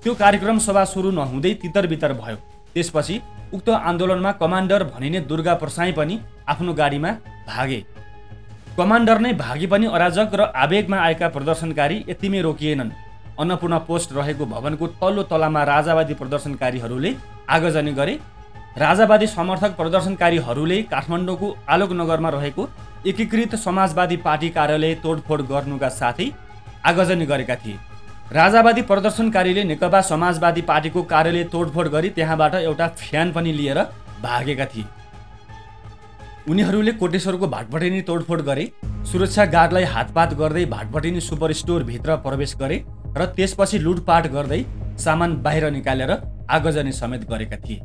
त्यो कार्यक्रम सभा सुरु नहुँदै तितरबितर भयो। त्यसपछि उक्त आन्दोलनमा कमान्डर भनिने दुर्गा प्रसाई पनि आफ्नो गाडीमा भागे। कमान्डर नै भागे पनि अराजक र आवेगमा आएका प्रदर्शनकारी यतिमै रोकिएनन्। अन्नपूर्ण पोस्ट रहेको भवनको तल्लो तलामा राजावादी प्रदर्शनकारीहरूले आगजनी गरे। राजावादी समर्थक प्रदर्शनकारीहरूले काठमाडौँको आलोकनगरमा रहेको एकीकृत समाजवादी पार्टी कार्यालय तोडफोड गर्नुका साथै आगजनी गरेका थिए। राजावादी प्रदर्शनकारीले नेकपा समाजवादी पार्टीको कार्यालय तोडफोड गरी त्यहाँबाट एउटा फ्यान पनि लिएर भागेका थिए। उनीहरूले कोटेश्वरको भाटभटेनी तोडफोड गरे, सुरक्षा गार्डलाई हातपात गर्दै भाटभटेनी सुपर स्टोरभित्र प्रवेश गरे र त्यसपछि लुटपाट गर्दै सामान बाहिर निकालेर आगजनी समेत गरेका थिए।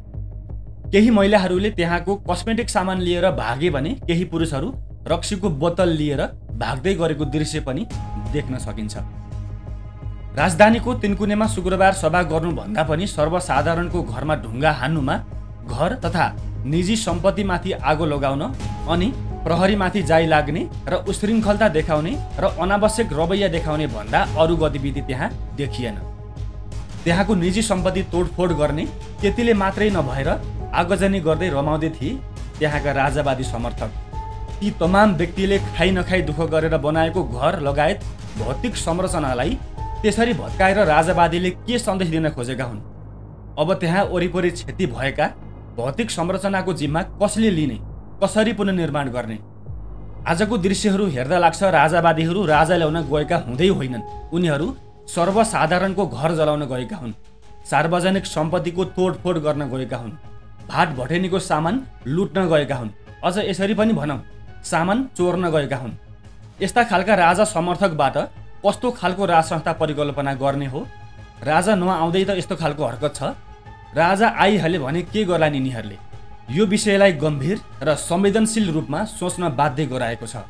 केही महिलाहरूले त्यहाँको कस्मेटिक सामान लिएर भागे भने केही पुरुषहरू रक्सीको बोतल लिएर भाग्दै गरेको दृश्य पनि देख्न सकिन्छ। राजधानीको तिनकुनेमा शुक्रबार सभा गर्नुभन्दा पनि सर्वसाधारणको घरमा ढुङ्गा हान्नुमा, घर तथा निजी सम्पत्तिमाथि आगो लगाउन अनि प्रहरीमाथि जाई लाग्ने र उशृङ्खलता देखाउने र अनावश्यक रवैया देखाउने भन्दा अरू गतिविधि त्यहाँ देखिएन। त्यहाँको निजी सम्पत्ति तोडफोड गर्ने त्यतिले मात्रै नभएर आगजनी गर्दै रमाउँदै थिए त्यहाँका राजावादी समर्थक। ती तमाम व्यक्तिले खाइ नखाई दुःख गरेर बनाएको घर लगायत भौतिक संरचनालाई त्यसरी भत्काएर राजावादीले के सन्देश दिन खोजेका हुन्? अब त्यहाँ वरिपरि क्षति भएका भौतिक संरचनाको जिम्मा कसले लिने, कसरी पुनर्निर्माण गर्ने? आजको दृश्यहरू हेर्दा लाग्छ राजावादीहरू राजा ल्याउन गएका हुँदै होइनन्, उनीहरू सर्वसाधारणको घर जलाउन गएका हुन्, सार्वजनिक सम्पत्तिको तोडफोड गर्न गएका हुन्, भाटभटेनीको सामान लुट्न गएका हुन्, अझ यसरी पनि भनौँ सामान चोर्न गएका हुन्। यस्ता खालका राजा समर्थकबाट कस्तो खालको राज संस्था परिकल्पना गर्ने हो? राजा नआउँदै त यस्तो खालको हरकत छ। राजा आइहाले भने के गर्लान् यिनीहरूले? यो विषयलाई गम्भीर र संवेदनशील रूपमा सोच्न बाध्य गराएको छ।